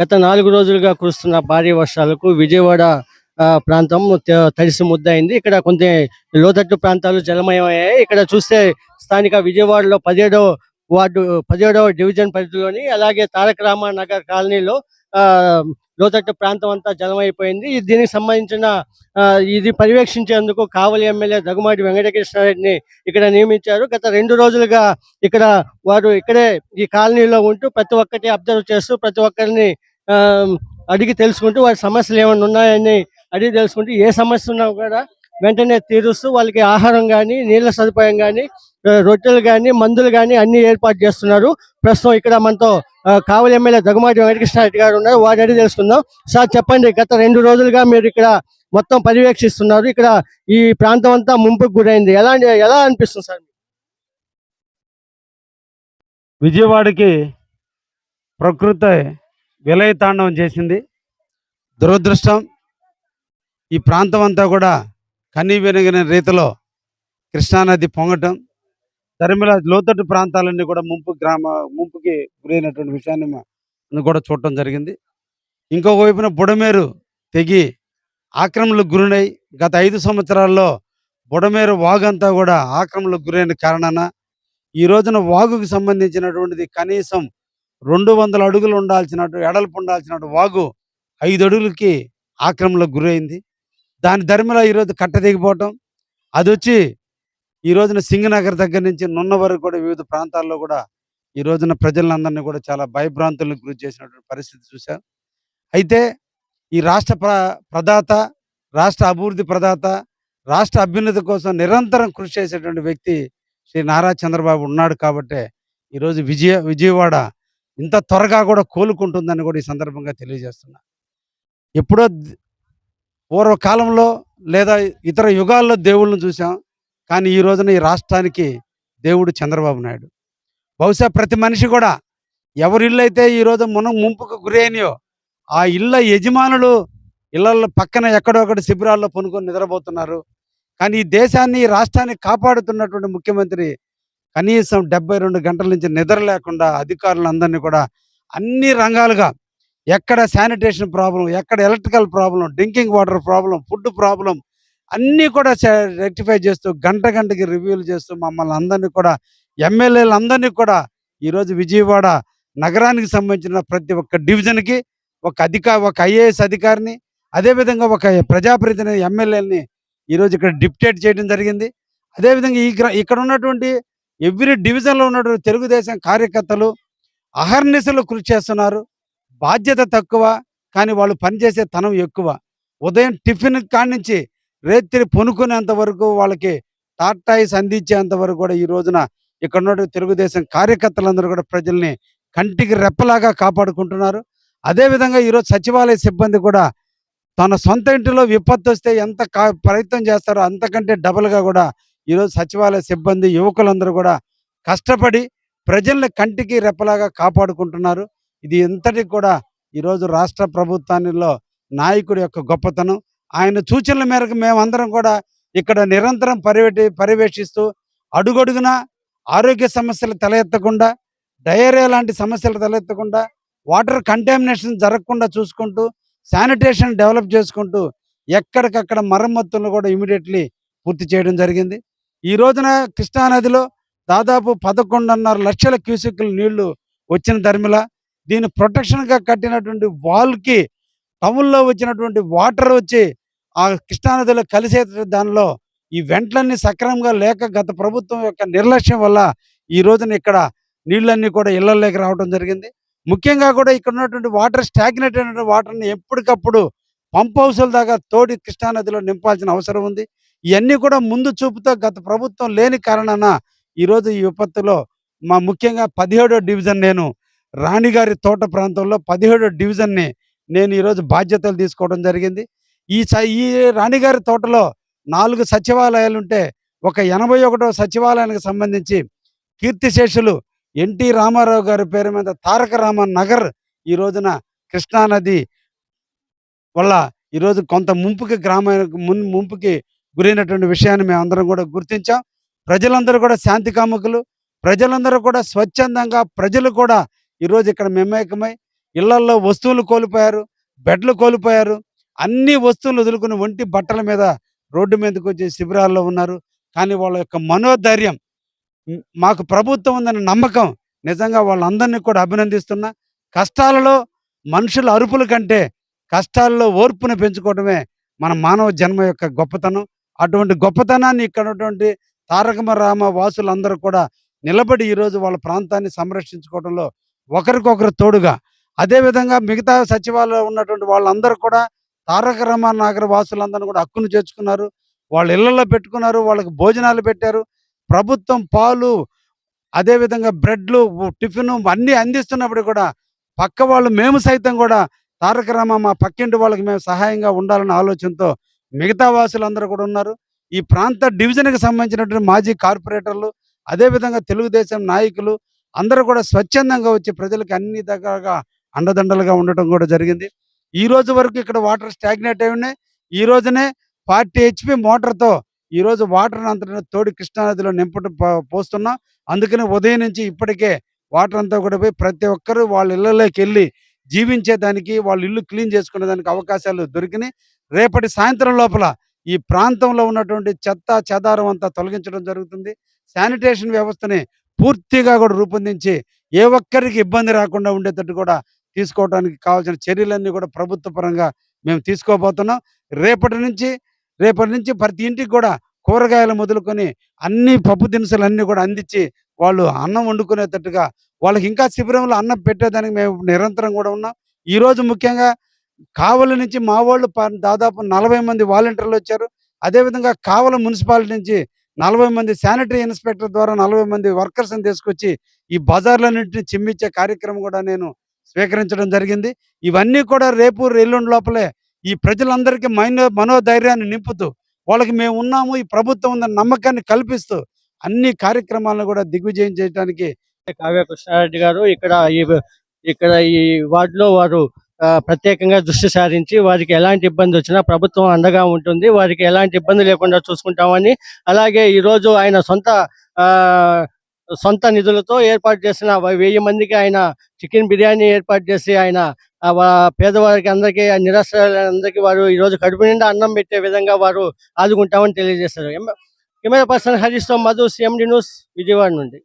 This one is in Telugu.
గత 4 రోజులుగా కురుస్తున్న భారీ వర్షాలకు విజయవాడ ప్రాంతం తడిసి ముద్దయింది. ఇక్కడ కొన్ని లోతట్టు ప్రాంతాలు జలమయమయ్యాయి. ఇక్కడ చూస్తే స్థానిక విజయవాడలో 17వ వార్డు 17వ డివిజన్ పరిధిలోని అలాగే తారక రామ నగర్ కాలనీలో ఆహ్, లోతట్టు ప్రాంతం అంతా జలమైపోయింది. దీనికి సంబంధించిన ఇది పర్యవేక్షించేందుకు కావలి ఎమ్మెల్యే దగ్గుమాటి వెంకటకృష్ణారెడ్డిని ఇక్కడ నియమించారు. గత 2 రోజులుగా ఇక్కడ వారు ఇక్కడే ఈ కాలనీలో ఉంటూ ప్రతి ఒక్కటి అబ్జర్వ్ చేస్తూ ప్రతి ఒక్కరిని ఆహ్, అడిగి తెలుసుకుంటూ వారి సమస్యలు ఏమన్నా ఉన్నాయని అడిగి తెలుసుకుంటూ ఏ సమస్య ఉన్నా కూడా వెంటనే తీరుస్తూ వాళ్ళకి ఆహారం గానీ, నీళ్ళ సదుపాయం గానీ, రొట్టెలు గానీ, మందులు గానీ అన్నీ ఏర్పాటు చేస్తున్నారు. ప్రస్తుతం ఇక్కడ మనతో కావలి ఎమ్మెల్యే దగ్గుమాటి వెంకటకృష్ణారెడ్డి గారు ఉన్నారు. వారిని అడిగి తెలుసుకుందాం. సార్ చెప్పండి, గత 2 రోజులుగా మీరు ఇక్కడ మొత్తం పర్యవేక్షిస్తున్నారు. ఇక్కడ ఈ ప్రాంతం అంతా ముంపుకు గురైంది. ఎలా అనిపిస్తుంది సార్? విజయవాడకి ప్రకృతి విలయతాండవం చేసింది. దురదృష్టం, ఈ ప్రాంతం అంతా కూడా కనీవినగిన రీతిలో కృష్ణానది పొంగటం, తరిమిల లోతట్టు ప్రాంతాలన్నీ కూడా ముంపుకి గురైనటువంటి విషయాన్ని మనం కూడా చూడటం జరిగింది. ఇంకొక వైపున బుడమేరు తెగి ఆక్రమణలకు గురినై గత 5 సంవత్సరాల్లో బుడమేరు వాగంతా కూడా ఆక్రమణలకు గురైన కారణాన ఈ రోజున వాగుకు సంబంధించినటువంటిది కనీసం 200 అడుగులు ఎడల్పు ఉండాల్సిన వాగు 5 అడుగులకి ఆక్రమణలకు గురైంది. దాని ధర్మిలో ఈరోజు కట్ట దిగిపోవటం, అది వచ్చి ఈ రోజున సింగనగర్ దగ్గర నుంచి నున్న వరకు కూడా వివిధ ప్రాంతాల్లో కూడా ఈ రోజున ప్రజలందరినీ కూడా చాలా భయభ్రాంతులకు గురి చేసినటువంటి పరిస్థితి చూశాం. అయితే ఈ రాష్ట్ర ప్రదాత, రాష్ట్ర అభివృద్ధి ప్రదాత, రాష్ట్ర అభ్యున్నతి కోసం నిరంతరం కృషి చేసేటువంటి వ్యక్తి శ్రీ నారా చంద్రబాబు ఉన్నాడు కాబట్టే ఈరోజు విజయవాడ ఇంత త్వరగా కూడా కోలుకుంటుందని కూడా ఈ సందర్భంగా తెలియజేస్తున్నా. ఎప్పుడో పూర్వకాలంలో లేదా ఇతర యుగాల్లో దేవుళ్ళను చూసాం, కానీ ఈ రోజున ఈ రాష్ట్రానికి దేవుడు చంద్రబాబు నాయుడు. బహుశా ప్రతి మనిషి కూడా ఎవరి ఇల్లు అయితే ఈరోజు మనం ముంపుకు గురైనయో ఆ ఇళ్ళ యజమానులు ఇళ్ల పక్కన ఎక్కడో ఒకటి శిబిరాల్లో పొనుకొని నిద్రపోతున్నారు. కానీ ఈ దేశాన్ని, ఈ రాష్ట్రాన్ని కాపాడుతున్నటువంటి ముఖ్యమంత్రి కనీసం 72 గంటల నుంచి నిద్ర లేకుండా అధికారులందరినీ కూడా అన్ని రంగాలుగా ఎక్కడ శానిటేషన్ ప్రాబ్లం, ఎక్కడ electrical problem, drinking water problem, food problem అన్నీ కూడా రెక్టిఫై చేస్తూ గంటకి రివ్యూలు చేస్తూ మమ్మల్ని అందరినీ కూడా ఎమ్మెల్యేలందరినీ కూడా ఈరోజు విజయవాడ నగరానికి సంబంధించిన ప్రతి ఒక్క డివిజన్కి ఒక ఐఏఎస్ అధికారిని, అదేవిధంగా ఒక ప్రజాప్రతినిధి ఎమ్మెల్యేలని ఈరోజు ఇక్కడ డిప్యూటేట్ చేయడం జరిగింది. అదేవిధంగా ఇక్కడ ఉన్నటువంటి ఎవ్రీ డివిజన్లో ఉన్నటువంటి తెలుగుదేశం కార్యకర్తలు అహర్నిశలు కృషి చేస్తున్నారు. బాధ్యత తక్కువ, కానీ వాళ్ళు పనిచేసే తనం ఎక్కువ. ఉదయం టిఫిన్ కాడి నుంచి రేత్రి పొనుకునేంత వరకు వాళ్ళకి టాటాయిస్ అందించేంత వరకు కూడా ఈ రోజున ఇక్కడ ఉన్నటువంటి తెలుగుదేశం కార్యకర్తలందరూ కూడా ప్రజల్ని కంటికి రెప్పలాగా కాపాడుకుంటున్నారు. అదేవిధంగా ఈరోజు సచివాలయ సిబ్బంది కూడా తన సొంత ఇంటిలో విపత్తు వస్తే ఎంత ప్రయత్నం చేస్తారో అంతకంటే డబల్గా కూడా ఈరోజు సచివాలయ సిబ్బంది, యువకులందరూ కూడా కష్టపడి ప్రజల్ని కంటికి రెప్పలాగా కాపాడుకుంటున్నారు. ఇది ఎంతటికి కూడా ఈరోజు రాష్ట్ర ప్రభుత్వానిలో నాయకుడి యొక్క గొప్పతనం. ఆయన సూచనల మేరకు మేమందరం కూడా ఇక్కడ నిరంతరం పర్యవేక్షిస్తూ అడుగడుగున ఆరోగ్య సమస్యలు తలెత్తకుండా, డయేరియా లాంటి సమస్యలు తలెత్తకుండా, వాటర్ కంటామినేషన్ జరగకుండా చూసుకుంటూ, శానిటేషన్ డెవలప్ చేసుకుంటూ ఎక్కడికక్కడ మరమ్మతులను కూడా ఇమీడియట్లీ పూర్తి చేయడం జరిగింది. ఈ రోజున కృష్ణానదిలో దాదాపు 11.5 లక్షల క్యూసెక్కుల నీళ్లు వచ్చిన ధర్మిల దీని ప్రొటెక్షన్గా కట్టినటువంటి వాల్కి టౌన్లో వచ్చినటువంటి వాటర్ వచ్చి ఆ కృష్ణానదిలో కలిసే దానిలో ఈ వెంట్లన్నీ సక్రమంగా లేక గత ప్రభుత్వం యొక్క నిర్లక్ష్యం వల్ల ఈ రోజున ఇక్కడ నీళ్ళన్నీ కూడా ఇళ్లలోకి రావడం జరిగింది. ముఖ్యంగా కూడా ఇక్కడ ఉన్నటువంటి వాటర్ స్టాగ్నేట్ అయినటువంటి వాటర్ని ఎప్పటికప్పుడు పంప్ హౌసుల దాకా తోడి కృష్ణానదిలో నింపాల్సిన అవసరం ఉంది. ఇవన్నీ కూడా ముందు చూపుతో గత ప్రభుత్వం లేని కారణాన ఈరోజు ఈ విపత్తులో ముఖ్యంగా 17వ డివిజన్, నేను రాణిగారి తోట ప్రాంతంలో 17వ డివిజన్ని నేను ఈరోజు బాధ్యతలు తీసుకోవడం జరిగింది. ఈ రాణిగారి తోటలో 4 సచివాలయాలు ఉంటే ఒక 81వ సచివాలయానికి సంబంధించి కీర్తిశేషులు ఎన్టీ రామారావు గారి పేరు మీద తారక రామ నగర్ ఈ రోజున కృష్ణానది వల్ల ఈరోజు కొంత ముంపుకి గురైనటువంటి విషయాన్ని మేమందరం కూడా గుర్తించాం. ప్రజలందరూ కూడా శాంతి కాముకులు, ప్రజలందరూ కూడా స్వచ్ఛందంగా ప్రజలు కూడా ఈరోజు ఇక్కడ మమేకమై ఇళ్లల్లో వస్తువులు కోల్పోయారు, బెడ్లు కోల్పోయారు. అన్ని వస్తువులు వదులుకొని ఒంటి బట్టల మీద రోడ్డు మీదకి వచ్చి శిబిరాల్లో ఉన్నారు. కానీ వాళ్ళ యొక్క మనోధైర్యం, మాకు ప్రభుత్వం ఉందన్న నమ్మకం, నిజంగా వాళ్ళందరినీ కూడా అభినందిస్తున్నా. కష్టాలలో మనుషుల అరుపుల కంటే కష్టాల్లో ఓర్పును పెంచుకోవడమే మన మానవ జన్మ యొక్క గొప్పతనం. అటువంటి గొప్పతనాన్ని ఇక్కడ ఉన్నటువంటి తారకమ వాసులందరూ కూడా నిలబడి ఈరోజు వాళ్ళ ప్రాంతాన్ని సంరక్షించుకోవడంలో ఒకరికొకరు తోడుగా, అదేవిధంగా మిగతా సచివాలయంలో ఉన్నటువంటి వాళ్ళందరూ కూడా తారక రామానగర్ వాసులందరిని కూడా హక్కును చేర్చుకున్నారు. వాళ్ళ ఇళ్లలో పెట్టుకున్నారు. వాళ్ళకి భోజనాలు పెట్టారు. ప్రభుత్వం పాలు, అదేవిధంగా బ్రెడ్లు, టిఫిను అన్నీ అందిస్తున్నప్పుడు కూడా పక్క వాళ్ళు మేము సైతం కూడా తారక రామ మా పక్కింటి వాళ్ళకి మేము సహాయంగా ఉండాలన్న ఆలోచనతో మిగతా వాసులందరూ కూడా ఉన్నారు. ఈ ప్రాంత డివిజన్‌కి సంబంధించినటువంటి మాజీ కార్పొరేటర్లు, అదేవిధంగా తెలుగుదేశం నాయకులు అందరూ కూడా స్వచ్ఛందంగా వచ్చి ప్రజలకి అన్ని రకాలుగా అండదండలుగా ఉండటం కూడా జరిగింది. ఈ రోజు వరకు ఇక్కడ వాటర్ స్టాగ్నేట్ అయి ఉన్నాయి. ఈ రోజునే 40 హెచ్‌పీ మోటార్‌తో ఈరోజు వాటర్‌ని అంతటిని తోడి కృష్ణా నదిలో నింపటం పోస్తున్నాం. అందుకని ఉదయం నుంచి ఇప్పటికే వాటర్ అంతా కూడా పోయి ప్రతి ఒక్కరు వాళ్ళ ఇళ్ళలోకెళ్ళి జీవించేదానికి, వాళ్ళ ఇల్లు క్లీన్ చేసుకునేదానికి అవకాశాలు దొరికినాయి. రేపటి సాయంత్రం లోపల ఈ ప్రాంతంలో ఉన్నటువంటి చెత్త, చెదారం అంతా తొలగించడం జరుగుతుంది. శానిటేషన్ వ్యవస్థని పూర్తిగా కూడా రూపొందించి ఏ ఒక్కరికి ఇబ్బంది రాకుండా ఉండేటట్టు కూడా తీసుకోవడానికి కావాల్సిన చర్యలన్నీ కూడా ప్రభుత్వ పరంగా మేము తీసుకోబోతున్నాం. రేపటి నుంచి రేపటి నుంచి ప్రతి ఇంటికి కూడా కూరగాయలు మొదలుకొని అన్ని పప్పు దినుసులన్నీ కూడా అందించి వాళ్ళు అన్నం వండుకునేటట్టుగా వాళ్ళకి ఇంకా శిబిరంలో అన్నం పెట్టేదానికి మేము నిరంతరం కూడా ఉన్నాం. ఈరోజు ముఖ్యంగా కావలి నుంచి మా వాళ్ళు దాదాపు 40 మంది వాలంటీర్లు వచ్చారు. అదేవిధంగా కావలి మున్సిపాలిటీ నుంచి 40 మంది శానిటరీ ఇన్స్‌పెక్టర్ ద్వారా 40 మంది వర్కర్స్‌ని తీసుకొచ్చి ఈ బజార్‌లన్నింటిని చిమ్మిచ్చే కార్యక్రమం కూడా నేను స్వీకరించడం జరిగింది. ఇవన్నీ కూడా రేపు, ఎల్లుండి లోపలే ఈ ప్రజలందరికీ మనోధైర్యాన్ని నింపుతూ, వాళ్ళకి మేమున్నాము, ఈ ప్రభుత్వం ఉందన్న నమ్మకాన్ని కల్పిస్తూ అన్ని కార్యక్రమాలను కూడా దిగ్విజయం చేయటానికి కావ్య కృష్ణారెడ్డి గారు ఇక్కడ ఈ వార్డులో వారు ప్రత్యేకంగా దృష్టి సారించి వారికి ఎలాంటి ఇబ్బంది వచ్చినా ప్రభుత్వం అండగా ఉంటుంది. వారికి ఎలాంటి ఇబ్బంది లేకుండా చూసుకుంటామని, అలాగే ఈరోజు ఆయన ఆ, సొంత నిధులతో ఏర్పాటు చేసిన 1000 మందికి ఆయన చికెన్ బిర్యానీ ఏర్పాటు చేసి ఆయన పేదవారికి అందరికీ, నిరాశ్రయులందరికీ వారు ఈరోజు కడుపు నిండా అన్నం పెట్టే విధంగా వారు ఆదుకుంటామని తెలియజేశారు. కెమెరా పర్సన్ హరీష్‌తో మధు, CMD న్యూస్, విజయవాడ నుండి.